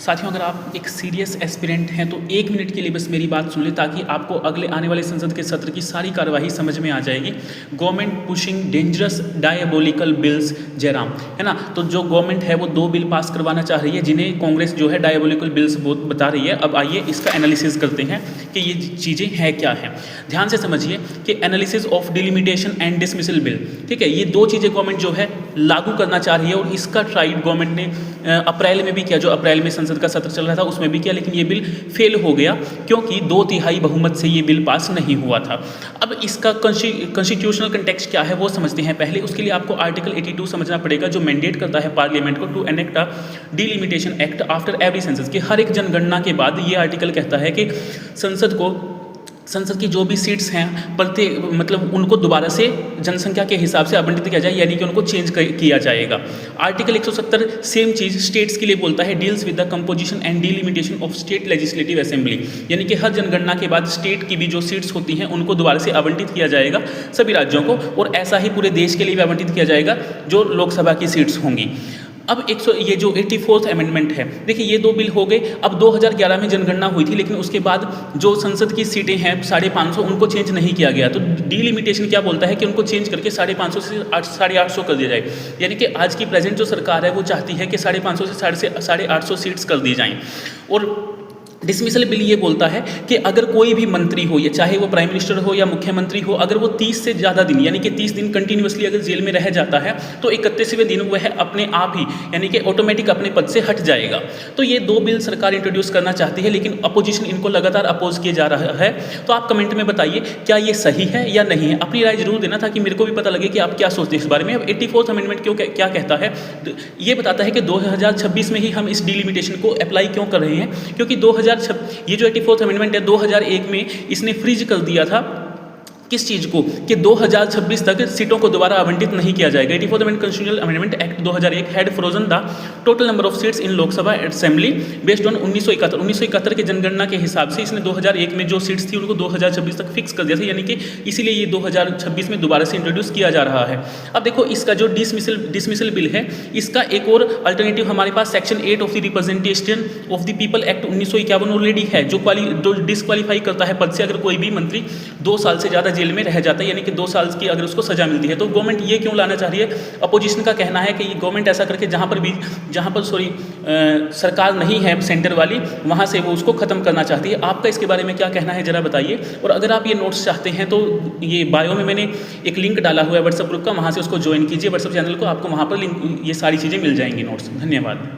साथियों, अगर आप एक सीरियस एस्पिरेंट हैं तो 1 मिनट के लिए बस मेरी बात सुन लें, ताकि आपको अगले आने वाले संसद के सत्र की सारी कार्यवाही समझ में आ जाएगी। Government pushing dangerous diabolical bills, Jairam, है ना। तो जो गवर्नमेंट है वो 2 बिल पास करवाना चाह रही है, जिन्हें कांग्रेस जो है डायबोलिकल बिल्स बता रही है। अब आइए इसका एनालिसिस करते हैं कि ये चीज़ें हैं क्या हैं। ध्यान से समझिए कि analysis of delimitation and dismissal bill, ठीक है, ये 2 चीज़ें गवर्नमेंट जो है लागू करना चाह रही है, और इसका ट्राई गवर्नमेंट ने अप्रैल में भी किया, जो अप्रैल में संसद का सत्र चल रहा था उसमें भी किया, लेकिन ये बिल फेल हो गया क्योंकि 2/3 बहुमत से ये बिल पास नहीं हुआ था। अब इसका कॉन्स्टिट्यूशनल कंटेक्स्ट क्या है वो समझते हैं पहले। उसके लिए आपको आर्टिकल 82 समझना पड़ेगा, जो मैंडेट करता है पार्लियामेंट को to enact a delimitation act after every census, कि हर एक जनगणना के बाद ये आर्टिकल कहता है कि संसद की जो भी सीट्स हैं मतलब उनको दोबारा से जनसंख्या के हिसाब से आवंटित किया जाए, यानी कि उनको चेंज किया जाएगा। आर्टिकल 170 सेम चीज़ स्टेट्स के लिए बोलता है, deals with the composition and delimitation of state legislative assembly, यानी कि हर जनगणना के बाद स्टेट की भी जो सीट्स होती हैं उनको दोबारा से आवंटित किया जाएगा सभी राज्यों को, और ऐसा ही पूरे देश के लिए भी आवंटित किया जाएगा जो लोकसभा की सीट्स होंगी। अब ये जो 84th अमेंडमेंट है, देखिए ये 2 बिल हो गए। अब 2011 में जनगणना हुई थी, लेकिन उसके बाद जो संसद की सीटें हैं 550, उनको चेंज नहीं किया गया। तो डिलिमिटेशन क्या बोलता है कि उनको चेंज करके 550 से 850 कर दिया जाए, यानी कि आज की प्रेजेंट जो सरकार है वो चाहती है कि 550 से 850 सीट्स कर दी जाएँ। और डिसमिसल बिल ये बोलता है कि अगर कोई भी मंत्री हो, या चाहे वो प्राइम मिनिस्टर हो या मुख्यमंत्री हो, अगर वो 30 से ज़्यादा दिन यानी कि 30 दिन कंटिन्यूसली अगर जेल में रह जाता है तो 31वें दिन वह अपने आप ही यानी कि ऑटोमेटिक अपने पद से हट जाएगा। तो ये 2 बिल सरकार इंट्रोड्यूस करना चाहती है, लेकिन अपोजिशन इनको लगातार अपोज किए जा रहा है। तो आप कमेंट में बताइए क्या ये सही है या नहीं है, अपनी राय जरूर देना, ताकि मेरे को भी पता लगे कि आप क्या सोचते हैं इस बारे में। अब 84th अमेंडमेंट क्या कहता है, ये बताता है कि 2026 में ही हम इस डिलिमिटेशन को अप्लाई क्यों कर रहे हैं, क्योंकि ये जो 84th अमेंडमेंट है 2001 में इसने फ्रीज कर दिया था किस चीज़ को, कि 2026 तक सीटों को दोबारा आवंटित नहीं किया जाएगा। 84th amendment constitutional amendment act 2001 had frozen the total number of seats in Lok Sabha assembly based on 1971 के जनगणना के हिसाब से इसने 2001 में जो सीट्स थी उनको 2026 तक फिक्स कर दिया था, यानी कि इसीलिए ये 2026 में दोबारा से इंट्रोड्यूस किया जा रहा है। अब देखो इसका जो डिसमिसल बिल है, इसका एक और अल्टरनेटिव हमारे पास section 8 of the representation of the people act 1951 already है, जो डिस्क्वालीफाई करता है पद से अगर कोई भी मंत्री 2 साल से ज़्यादा जेल में रह जाता है, यानी कि 2 साल की अगर उसको सजा मिलती है। तो गवर्नमेंट ये क्यों लाना चाह रही है, अपोजिशन का कहना है कि ये गवर्नमेंट ऐसा करके जहाँ पर सरकार नहीं है सेंटर वाली, वहाँ से वो उसको ख़त्म करना चाहती है। आपका इसके बारे में क्या कहना है ज़रा बताइए। और अगर आप ये नोट्स चाहते हैं तो ये बायो में मैंने एक लिंक डाला हुआ है व्हाट्सएप ग्रुप का, वहाँ से उसको ज्वाइन कीजिए व्हाट्सएप चैनल को, आपको वहाँ पर लिंक ये सारी चीज़ें मिल जाएंगी नोट्स। धन्यवाद।